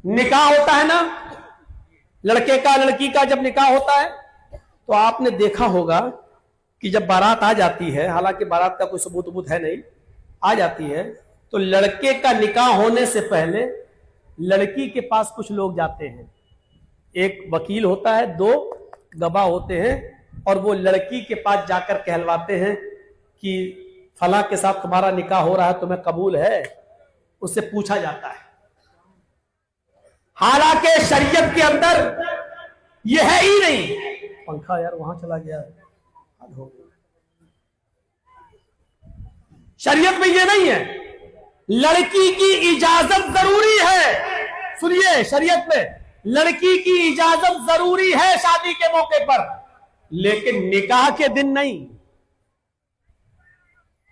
निकाह होता है ना, लड़के का लड़की का जब निकाह होता है तो आपने देखा होगा कि जब बारात आ जाती है, हालांकि बारात का कोई सबूत है नहीं, आ जाती है तो लड़के का निकाह होने से पहले लड़की के पास कुछ लोग जाते हैं। एक वकील होता है, 2 गवाह होते हैं, और वो लड़की के पास जाकर कहलवाते हैं कि फला के साथ तुम्हारा निकाह हो रहा है, तुम्हें कबूल है? उससे पूछा जाता है। हालांकि शरीयत के अंदर ये है ही नहीं। पंखा यार वहां चला गया, शरीयत में ये नहीं है। लड़की की इजाजत जरूरी है। सुनिए, शरीयत में लड़की की इजाजत जरूरी है शादी के मौके पर, लेकिन निकाह के दिन नहीं।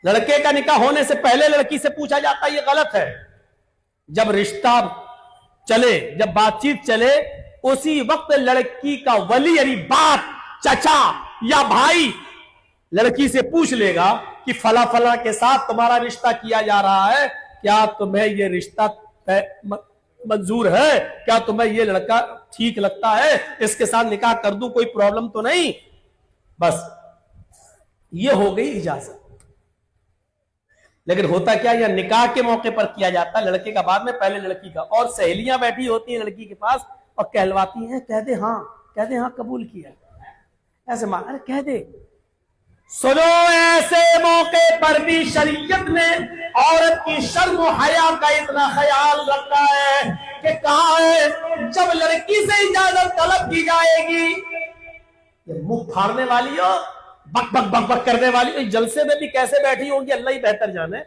लड़के का निकाह होने से पहले लड़की से पूछा जाता है, ये गलत है। जब रिश्ता चले, जब बातचीत चले, उसी वक्त लड़की का वली यानी बाप, चचा या भाई लड़की से पूछ लेगा कि फला फला के साथ तुम्हारा रिश्ता किया जा रहा है, क्या तुम्हें यह रिश्ता मंजूर है? क्या तुम्हें यह लड़का ठीक लगता है? इसके साथ निकाह कर दूं, कोई प्रॉब्लम तो नहीं? बस ये हो गई इजाजत। लेकिन होता क्या, यह निकाह के मौके पर किया जाता है, लड़के का बाद में, पहले लड़की का। और सहेलियां बैठी होती हैं लड़की के पास और कहलवाती हैं, कह दे हाँ कबूल किया, ऐसे मान, अरे कह दे। सुनो, ऐसे मौके पर भी शरीयत ने औरत की शर्म और हया का इतना ख्याल रखा है कि कहा है जब लड़की से इजाजत तलब की जाएगी, ये मुंह फाड़ने वाली हो, बक बक बक बक करने वाली, जलसे में भी कैसे बैठी होगी अल्लाह ही बेहतर जाने।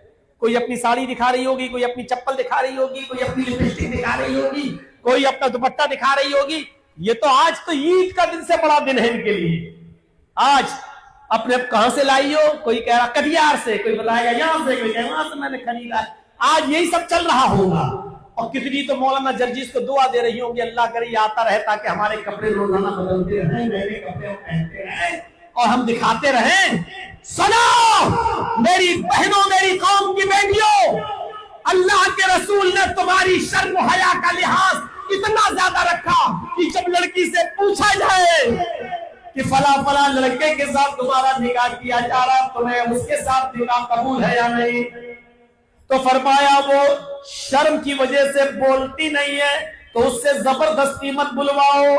कोई अपनी साड़ी दिखा रही होगी, कोई अपनी चप्पल दिखा रही होगी, कोई अपनी लिपस्टिक दिखा रही होगी, कोई अपना दुपट्टा दिखा रही होगी। ये तो आज तो ईद का दिन से बड़ा दिन है इनके लिए। आज अपने कहां से लाई हो, कोई कह रहा कटियार से, कोई बताएगा यहां से, कोई कह वहां से मैंने खरीदा। आज यही सब चल रहा होगा। और कितनी तो मौलाना जर्जिस को दुआ दे रही होंगी, अल्लाह करे आता रहे ताकि हमारे कपड़े रोजाना बदलते रहें, नए कपड़े पहनते रहें और हम दिखाते रहें। सुनो मेरी बहनों, मेरी कौम की बेटियों, अल्लाह के रसूल ने तुम्हारी शर्म हया का लिहाज इतना ज्यादा रखा कि जब लड़की से पूछा जाए कि फला फला लड़के के साथ तुम्हारा निकाह किया जा रहा, तुम्हें उसके साथ निकाह कबूल है या नहीं, तो फरमाया वो शर्म की वजह से बोलती नहीं है तो उससे जबरदस्ती मत बुलवाओ।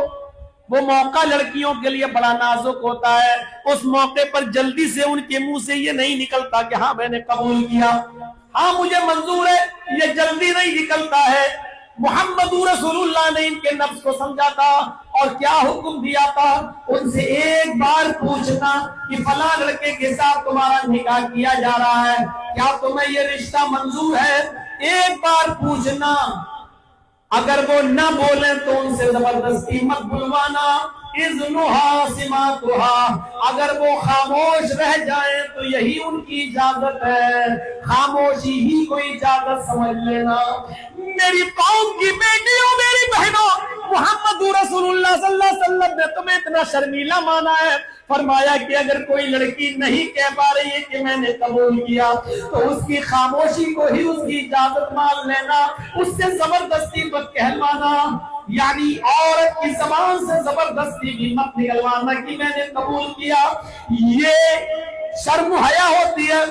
वो मौका लड़कियों के लिए बड़ा नाजुक होता है। उस मौके पर जल्दी से उनके मुंह से ये नहीं निकलता कि हाँ मैंने कबूल किया, हाँ मुझे मंजूर है, ये जल्दी नहीं निकलता है। मोहम्मद रसूलुल्लाह ने इनके नफ्स को समझा था और क्या हुक्म दिया था, उनसे एक बार पूछना कि फला लड़के के साथ तुम्हारा निकाह किया जा रहा है, क्या तुम्हें ये रिश्ता मंजूर है? एक बार पूछना। अगर वो न बोले तो उनसे जबरदस्ती मत बुलवाना। इज़्नुहा सिमातुहा, अगर वो खामोश रह जाए तो यही उनकी इजाजत है, खामोशी ही कोई इजाजत समझ लेना। मेरी कौम की बेटियों, मेरी बहनों, मोहम्मद रसूलुल्लाह सल्लल्लाहु अलैहि वसल्लम ने तुम्हें इतना शर्मीला माना है, फरमाया कि अगर कोई लड़की नहीं कह पा रही है कि मैंने कबूल किया तो उसकी खामोशी को ही उसकी इजाजत मान लेना, उससे जबरदस्ती मत कहलवाना। यानी औरत की जबान से जबरदस्ती भी मत निकलवाना कि मैंने कबूल किया। ये शर्म हया होती है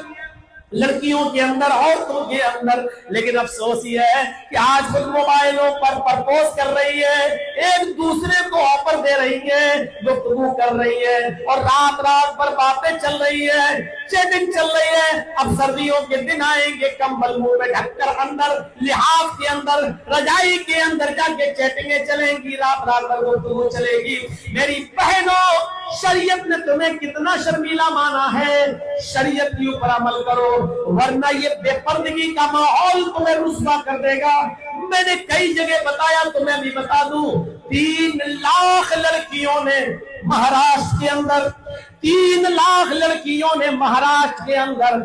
लड़कियों के अंदर, औरतों के अंदर। लेकिन अफसोस ये है कि आज खुद मोबाइलों पर प्रपोज कर रही है, एक दूसरे को ऑफर दे रही है, गुफ्तगू कर रही है और रात रात भर बातें चल रही है, चैटिंग चल रही है। अब सर्दियों के दिन आएंगे, कंबल मुंह में ढककर अंदर लिहाफ के अंदर, रजाई के अंदर जाके चैटिंगें चलेंगी, रात रात भर गुफ्तगू चलेगी। मेरी बहनों, शरीयत ने तुम्हें कितना शर्मीला माना है, शरीयत के ऊपर अमल करो, वरना ये बेपर्दगी का माहौल तुम्हें रुस्वा कर देगा। मैंने कई जगह बताया, तुम्हें भी बता दूं, 3 लाख लड़कियों ने महाराष्ट्र के अंदर, 3 लाख लड़कियों ने महाराष्ट्र के अंदर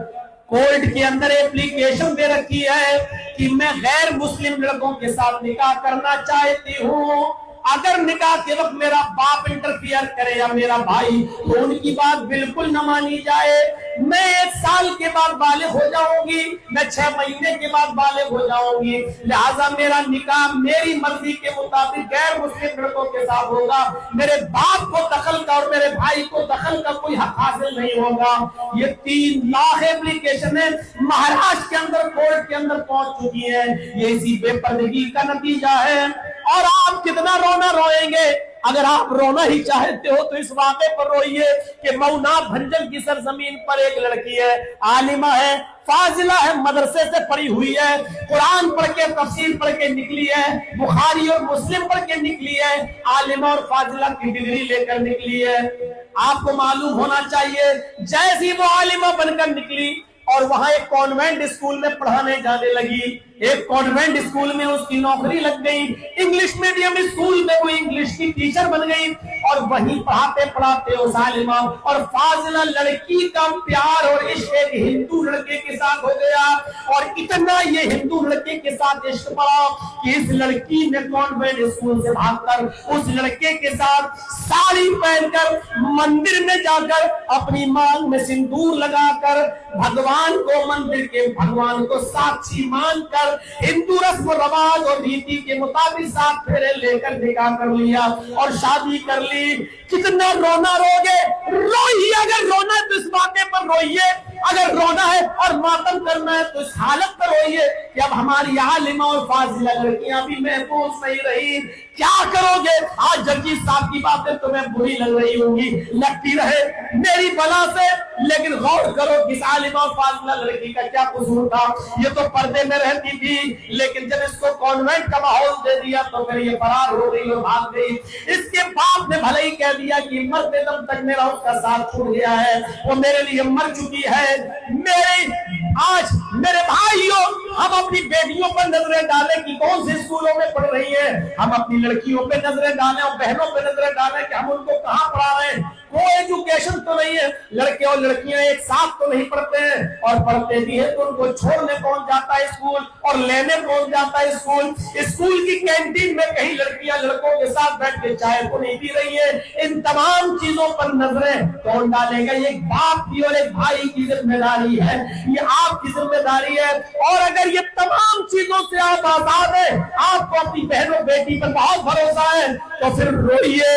कोर्ट के अंदर एप्लीकेशन दे रखी है कि मैं गैर मुस्लिम लड़कों के साथ निकाह करना चाहती हूँ। اگر نکاح کے وقت میرا باپ انٹرفیئر کرے یا میرا بھائی تو ان کی بات بالکل نہ مانی جائے. میں 1 سال کے بعد بالغ ہو جاؤں گی, میں 6 مہینے کے بعد بالغ ہو جاؤں گی, لہٰذا میرا نکاح میری مرضی کے مطابق غیر مسلم لڑکوں کے ساتھ ہوگا. میرے باپ کو دخل کا اور میرے بھائی کو دخل کا کوئی حق حاصل نہیں ہوگا. یہ 3 لاکھ اپلیکیشنیں مہاراشٹر کے اندر کورٹ کے اندر پہنچ چکی ہیں. یہ اسی بے پردگی کا نتیجہ ہے. اور آپ کتنا رونا روئیں گے. اگر آپ رونا ہی چاہتے ہو تو اس واقعے پر روئیے کہ مونا بھنجن کی سرزمین پر ایک لڑکی ہے, عالمہ ہے, فاضلہ ہے, مدرسے سے پڑھی ہوئی ہے, قرآن پڑھ کے تفسیر پڑھ کے نکلی ہے, بخاری اور مسلم پڑھ کے نکلی ہے, عالمہ اور فاضلہ کی ڈگری لے کر نکلی ہے. آپ کو معلوم ہونا چاہیے جیسی وہ عالمہ بن کر نکلی اور وہاں ایک کانوینٹ اسکول میں پڑھانے جانے لگی, ایک کانوینٹ اسکول میں اس کی نوکری لگ گئی, انگلش میڈیم اسکول میں وہ انگلش کی ٹیچر بن گئی, اور وہیں پڑھاتے پڑھاتے اس عالمہ اور فاضلہ لڑکی کا پیار اور عشق ایک ہندو لڑکے کے ساتھ ہو گیا. اور اتنا یہ ہندو لڑکے کے ساتھ عشق پڑا کہ اس لڑکی نے کانوینٹ اسکول سے بھاگ کر اس لڑکے کے ساتھ ساڑی پہن کر مندر میں جا کر اپنی مانگ میں سندور لگا کر بھگوان کو, مندر کے بھگوان کو ساکشی مان کر ہندو رسم و رواج اور ریتی کے مطابق 7 پھیرے لے کر نکاح کر لیا اور شادی کر لی. کتنا رونا روگے, روئیے. اگر رونا ہے تو اس واقعے پر روئیے, اگر رونا ہے اور ماتم کرنا ہے تو اس حالت پر روئیے کہ اب ہماری عالمہ اور فاضلہ لڑکیاں بھی محفوظ نہیں رہی. کیا کرو گے؟ آج جگجیت صاحب کی باتیں تمہیں بری لگ رہی ہوں گی, لگتی رہے میری بلا سے, لیکن غور کرو کس عالمہ اور فاضلہ لڑکی کا کیا قصور تھا. یہ تو پردے میں رہتی تھی, لیکن جب اس کو کانوینٹ کا ماحول دے دیا تو پھر یہ فرار ہو گئی اور بھاگ گئی. اس کے باپ نے بھلے ہی کہہ دیا کہ مرتے دم تک میرا اس کا ساتھ چھوڑ گیا ہے, وہ میرے لیے مر چکی ہے. آج میرے بھائیوں, ہم اپنی بیٹیوں پر نظریں ڈالیں کہ کون سے اسکولوں میں پڑھ رہی ہیں, ہم اپنی لڑکیوں پہ نظریں ڈالیں اور بہنوں پہ نظریں ڈالیں کہ ہم ان کو کہاں پڑھا رہے ہیں. کوئی ایجوکیشن تو نہیں ہے, لڑکے اور لڑکیاں ایک ساتھ تو نہیں پڑھتے ہیں, اور پڑھتے بھی ہیں تو ان کو چھوڑنے کون جاتا ہے اسکول اور لینے کون جاتا ہے اسکول. اسکول کی کینٹین میں کہیں لڑکیاں لڑکوں کے ساتھ بیٹھ کے چائے کو نہیں پی رہی ہے. ان تمام چیزوں پر نظریں کون ڈالے گا؟ یہ ایک باپ کی اور ایک بھائی کی ذمہ داری ہے, یہ آپ کی ذمہ داری ہے. اور اگر یہ تمام چیزوں سے آپ آزاد ہیں, آپ کو اپنی بہن اور بیٹی پر بہت بھروسہ ہے, تو پھر روئیے.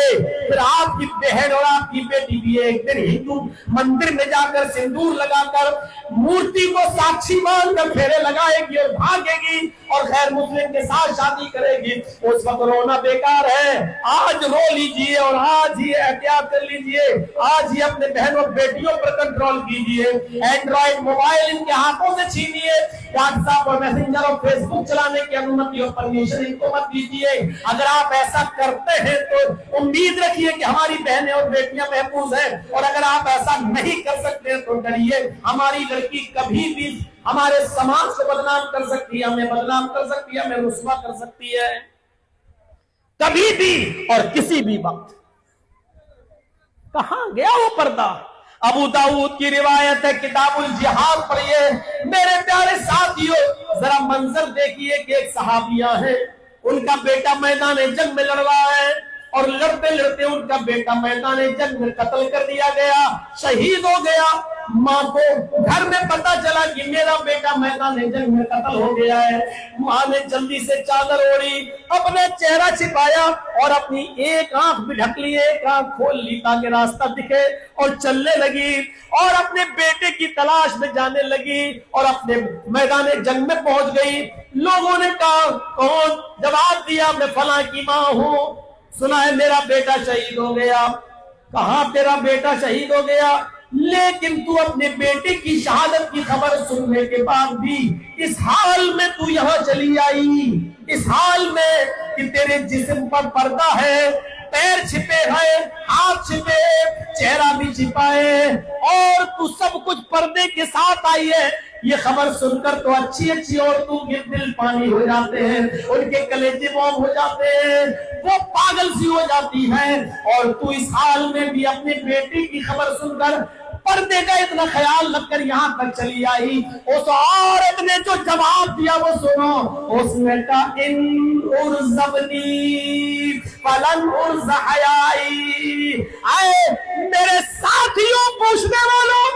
پھر آپ کی بہن اور آپ کی بیٹی بھی ایک دن ہندو مندر میں جا کر سندور لگا کر مورتی کو ساکشی مان کر پھیرے لگائے گی اور بھاگے گی اور غیر مسلم کے ساتھ شادی کرے گی. اس وقت رونا بیکار ہے. آج رو لیجئے اور آج ہی احتیاط کر لیجئے, آج ہی اپنے بہن اور بیٹیوں پر کنٹرول کیجئے. اینڈرائیڈ موبائل ان کے ہاتھوں سے چھینیے, واٹس ایپ اور میسنجر اور فیس بک چلانے کی انومتی اور پرمیشن ان کو مت دیجیے. اگر آپ ایسا کرتے ہیں تو امید رکھیے کہ ہماری بہنیں اور بیٹیاں محفوظ ہیں, اور اگر آپ ایسا نہیں کر سکتے تو ڈریے. ہماری لڑکی کبھی بھی ہمارے سماج کو بدنام کر سکتی ہے, ہمیں بدنام کر سکتی ہے, ہمیں رسوا کر سکتی ہے, کبھی بھی اور کسی بھی وقت. کہاں گیا وہ پردہ؟ ابو داؤد کی روایت ہے, کتاب الجہاد پڑھیے میرے پیارے ساتھیوں. ذرا منظر دیکھیے کہ ایک صحابیہ ہے, ان کا بیٹا میدان جنگ میں لڑ رہا ہے, اور لڑتے لڑتے ان کا بیٹا میدان جنگ میں قتل کر دیا گیا, شہید ہو گیا. ماں کو گھر میں پتا چلا کہ میرا بیٹا میدان جنگ میں قتل ہو گیا ہے. ماں نے جلدی سے چادر اوڑھی, اپنے چہرہ چھپایا اور اپنی ایک آنکھ بھی ڈھک لی, ایک آنکھ کھول لی تاکہ راستہ دکھے, اور چلنے لگی اور اپنے بیٹے کی تلاش میں جانے لگی اور اپنے میدان جنگ میں پہنچ گئی. لوگوں نے کہا کون؟ جواب دیا میں فلاں کی ماں ہوں, سنا ہے میرا بیٹا شہید ہو گیا. کہاں تیرا بیٹا شہید ہو گیا؟ لیکن تو اپنے بیٹے کی شہادت کی خبر سننے کے بعد بھی اس حال میں تو یہاں چلی آئی, اس حال میں کہ تیرے جسم پر پردہ ہے, پیر چھپے ہیں, ہاتھ چھپے, چہرہ بھی چھپا ہے, اور تو سب کچھ پردے کے ساتھ آئی ہے. یہ خبر سن کر تو اچھی اچھی عورتوں کے دل پانی ہو جاتے ہیں, ان کے کلیجے بوم ہو جاتے ہیں, وہ پاگل سی ہو جاتی ہیں, اور تو اس حال میں بھی اپنے بیٹے کی خبر سن کر पर्दे का इतना ख्याल रखकर यहाँ तक चली आई। उस औरत ने जो जवाब दिया वो सुनो, उसने कहा इन उर्ज़बनी फलन उर्ज़ हयाई। आए मेरे साथियों, पूछने वालों,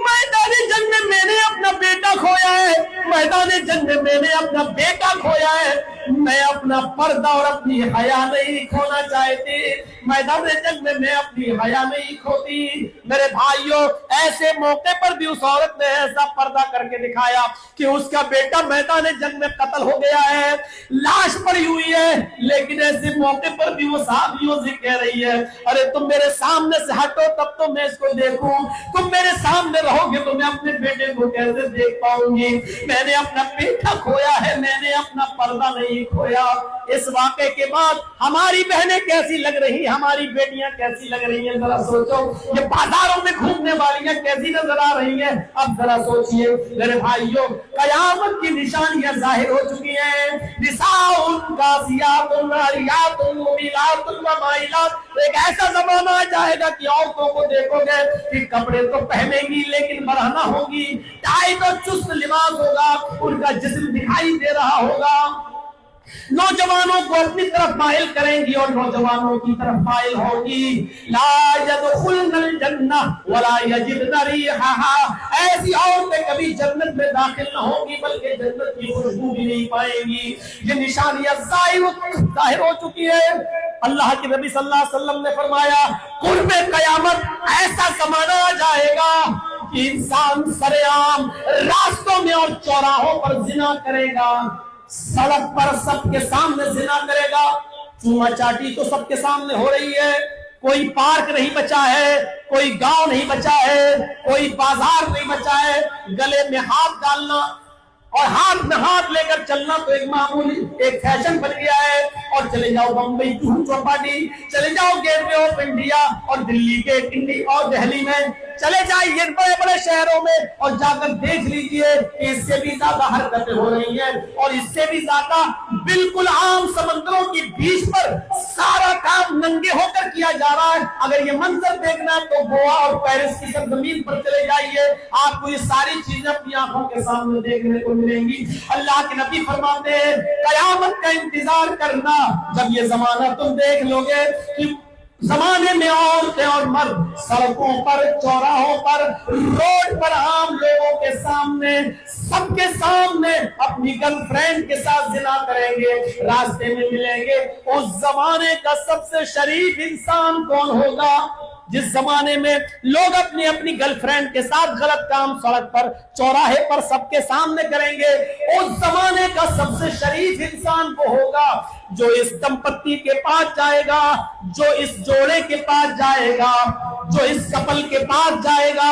मैदान जंग में मैंने अपना बेटा खोया है, मैदान जंग में मैंने अपना बेटा खोया है, मैं अपना पर्दा और अपनी हया नहीं खोना चाहती, मैदान जंग में मैं अपनी हया नहीं खोती। मेरे भाइयों, ऐसे मौके पर भी उस औरत ने ऐसा पर्दा करके दिखाया कि उसका बेटा मैदान जंग में कत्ल हो गया है, लाश पड़ी हुई है, लेकिन ऐसे मौके पर भी वो साहबियों से कह रही है, अरे तुम मेरे सामने से हटो तब तो मैं इसको देखूं, तुम मेरे सामने रहोगे तो मैं अपने बेटे को कैसे देख पाऊंगी। मैंने अपना बेटा खोया है, मैंने अपना पर्दा नहीं खोया। इस वाक़े के बाद हमारी बहनें कैसी लग रही, हमारी बेटियां कैसी लग रही हैं, जरा सोचो। ये बाजारों में घूमने वालियां कैसी नजर आ रही हैं, अब जरा सोचिए। मेरे भाइयों, कयामत की निशानियां जाहिर हो चुकी हैं। निसाउन कासियातुन आरियातुन मुमिलातुन व माइलात। एक ऐसा जमाना आ जाएगा कि औरतों को देखोगे कि कपड़े तो पहनेंगी लेकिन बरहना होगी, टाइट और चुस्त लिबास होगा, उनका जिस्म दिखाई दे रहा होगा। नौजवानों को अपनी तरफ माइल करेंगी और नौजवानों की तरफ माइल होगी। ला यदखुलनल जन्नह वला यजिदन रिहा। ऐसी औरतें कभी जन्नत में दाखिल न होंगी बल्कि जन्नत की खुशबू भी नहीं पाएंगी। ये निशानियां जाहिर हो चुकी है। अल्लाह के नबी सल्लल्लाहु अलैहि वसल्लम ने फरमाया, कुर्बे कयामत ऐसा जमाना आ जाएगा कि इंसान सरेआम रास्तों में और चौराहों पर जिना करेगा, सड़क पर सबके सामने जिना करेगा। चूमा चाटी तो सबके सामने हो रही है, कोई पार्क नहीं बचा है, कोई गांव नहीं बचा है, कोई बाजार नहीं बचा है। गले में हाथ डालना और हाथ में हाथ लेकर चलना तो एक मामूली एक फैशन बन गया है। और चले जाओ बम्बई जुहू चौपाटी, चले जाओ गेटवे ऑफ इंडिया और दिल्ली गेट इंडिया और दिल्ली में चले जाइए बड़े बड़े शहरों में और जाकर देख लीजिए कि इससे भी ज्यादा हरकतें हो रही हैं और इससे भी ज्यादा बिल्कुल आम समंदरों के बीच पर सारा काम नंगे होकर किया जा रहा है। अगर ये मंजर देखना है तो गोवा और पेरिस की सरजमीन पर चले जाइए, आपको ये सारी चीजें अपनी आंखों के सामने देखने को मिलेंगी। अल्लाह के नबी फरमाते हैं, कयामत का इंतजार करना, जब ये जमाना तुम देख लोगे कि जमाने में औरतें और मर्द सड़कों पर, चौराहों पर, रोड पर आम लोगों के सामने, सबके सामने अपनी गर्लफ्रेंड के साथ जिना करेंगे, रास्ते में मिलेंगे। उस जमाने का सबसे शरीफ इंसान कौन होगा? जिस जमाने में लोग अपनी अपनी गर्लफ्रेंड के साथ गलत काम सड़क पर, चौराहे पर सबके सामने करेंगे, उस जमाने का सबसे शरीफ इंसान वो होगा जो इस दंपत्ति के पास जाएगा, जो इस जोड़े के पास जाएगा, जो इस कपल के पास जाएगा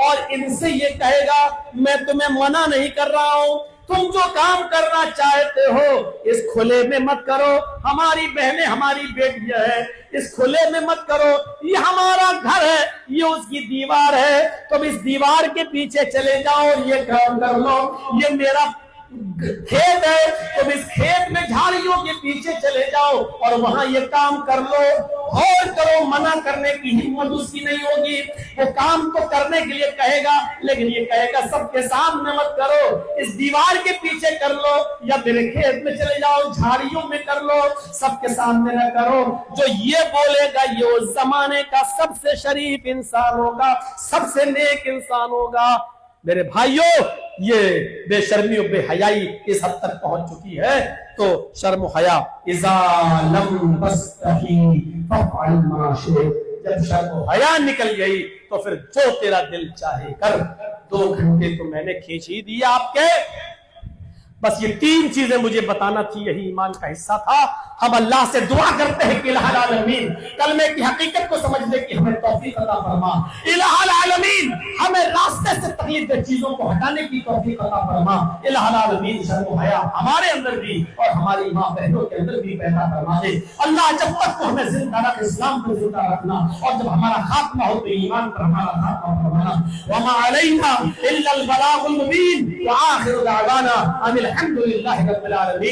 और इनसे ये कहेगा, मैं तुम्हें मना नहीं कर रहा हूं, तुम जो काम करना चाहते हो इस खुले में मत करो, हमारी बहनें हमारी बेटियां हैं, इस खुले में मत करो, ये हमारा घर है, ये उसकी दीवार है, तुम इस दीवार के पीछे चले जाओ और ये काम कर लो, ये मेरा खेत है, तुम इस खेत में झाड़ियों के पीछे चले जाओ और वहां ये काम कर लो। और करो, मना करने की हिम्मत उसकी नहीं होगी। वो काम तो करने के लिए कहेगा, लेकिन ये कहेगा सबके सामने मत करो, इस दीवार के पीछे कर लो या मेरे खेत में चले जाओ, झाड़ियों में कर लो, सबके सामने न करो। जो ये बोलेगा ये उस जमाने का सबसे शरीफ इंसान होगा, सबसे नेक इंसान होगा। मेरे भाइयों, ये बेशर्मी और बेहयाई इस हद तक पहुंच चुकी है, तो शर्म हया इज़ा लम तस्तही फअल मा शि'त, जब शर्म हया निकल गई तो फिर जो तेरा दिल चाहे कर। 2 घंटे तो मैंने खींच ही दिया आपके, बस ये 3 चीजें मुझे बताना थी, यही ईमान का हिस्सा था। हम अल्लाह से दुआ करते हैं कि इलाहुल आलमीन कलमे की हकीकत को समझने की हमें तौफीक अता फरमा, इलाहुल आलमीन हमें रास्ते से तकलीफ चीजों को हटाने की तौफीक अता फरमा, इलाहुल आलमीन शर्म हया हमारे अंदर भी और हमारी माँ बहनों के अंदर भी पैदा फरमा दे। अल्लाह जब तक तो हमें जिंदा रख, इस्लाम पर जिंदा रखना, और जब हमारा खात्मा हो तो ईमान पर हमारा खात्मा फरमाना। वमा अलैना इल्लल बलागुल मुबीन व आखिरु दावाना अनिल हम्दुलिल्लाहि रब्बिल आलमीन।